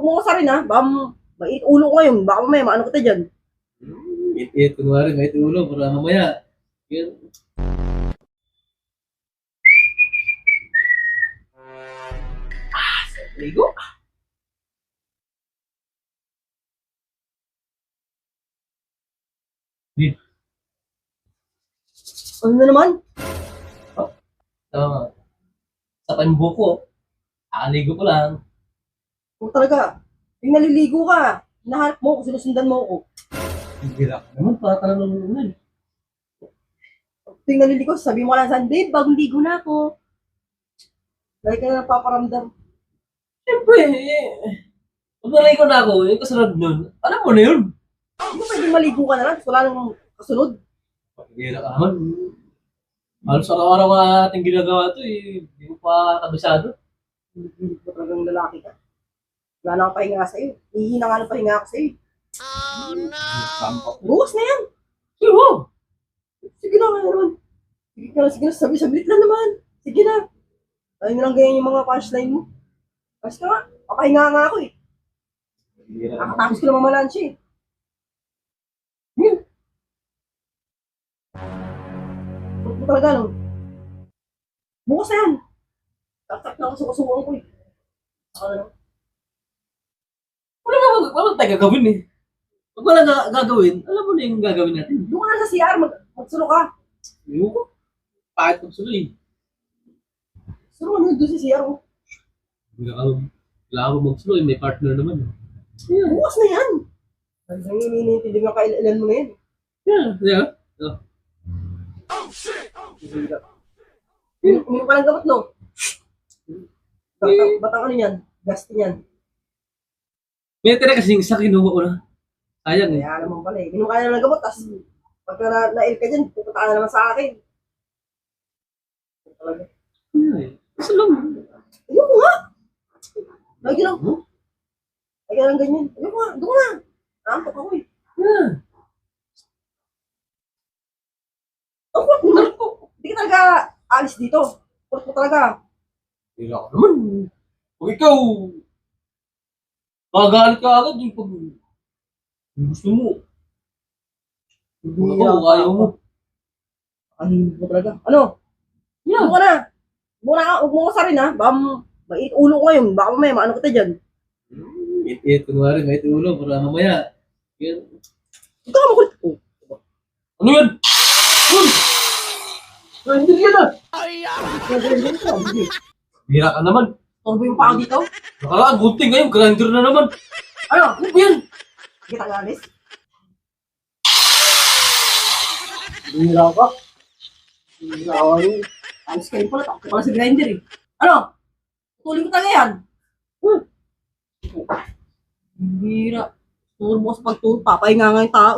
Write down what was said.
huwag mo ko rin ha. Baka mait ulo ko ngayon. Baka mamaya maano kita dyan. It, kunwari, may ulo para mamaya. Yun. Ligo. Di- Ano na naman? Tama. Sa pambuko ko, akaligo ko lang. Kung talaga, yung naliligo ka, hinahanap mo ako, sinusundan mo ako. Bira ka naman, para ka naman naman. Yung naliligo, sabi mo lang saan, babe, bagong ligo na ako. Lagi ka na napaparamdam. Siyempre, pag naligo na ako, yung kasunod nun, alam mo na yun. Hindi mo pwedeng maligo ka na lang, wala nang kasunod. Bira ka naman. Halos araw-araw nga ating ginagawa ito, eh. Hindi mo pa kabisado. Hindi mo talagang lalaki ka. Wala na akong pahinga sa'yo. Hihina nga ng pahinga ako sa'yo. Sampak. Bukas na yan. Sino? Sige na, kaya naman. Sige na, sabi-sabit lang naman. Sige na. Ayaw nyo lang ganyan yung mga punchline mo. Kasi ka nga, papahinga nga ako eh. Bira ka naman. Nakatapos ko naman malansya eh. Ano talaga, no? Bukas na yan. Taktak na ako sa kasubuan ko eh. Ano? Wala tayo gagawin eh. Pag wala gagawin, alam mo na yung gagawin natin. Doon ka na sa CR, magsulo ka. Yung ko, kahit magsuloy. Sulo ka doon sa CR mo. Kailangan mo magsuloy, may partner naman. Yeah. Bukas na yan. Ang iniintindi mo kailan mo na yan. Yeah. Uminom ka ng gamot, no? Batang ano yan? Gasti yan. May tira kasing isa kinuha ko na. Sayang eh. Kaya naman pala eh. Uminom ka na ng gamot, tapos pagka na-ill ka dyan, pupunta ka na naman sa akin. Talaga. Isa lang. Ayoko nga! Lagi lang. Lagi lang ganyan. Ayoko nga. Doon nga. Naantok ako eh. Yeah. Ang kulit mo. Hindi ka talaga alis dito. Kulit mo talaga. Hindi ako naman. Pag ikaw, magalit ka agad yung pag gusto mo. Hindi Ako, ayaw mo. Ano mo talaga? Ano? Yeah. Huwag ka na. Huwag mo ko sa rin ha. Baka mait ulo ko ngayon. Baka mamaya maano kita dyan. It, kunwari, may ulo para mamaya. Yun. Ito ka makulit ko. Ano yun? Yun! Hindi yan ah! Bira ka naman. Torbo yung pao dito. Nakaraan, gunting ngayon, grinder na naman. Ano? Ano ba yan? Hindi ka alis. Bihira ka. Bihira ka rin. Alis kayo pala. Takot pala sa grinder eh. Ano? Tutuloy ko talaga yan. Bihira. Turo mo sa pagturo. Papahinga nga yung tao.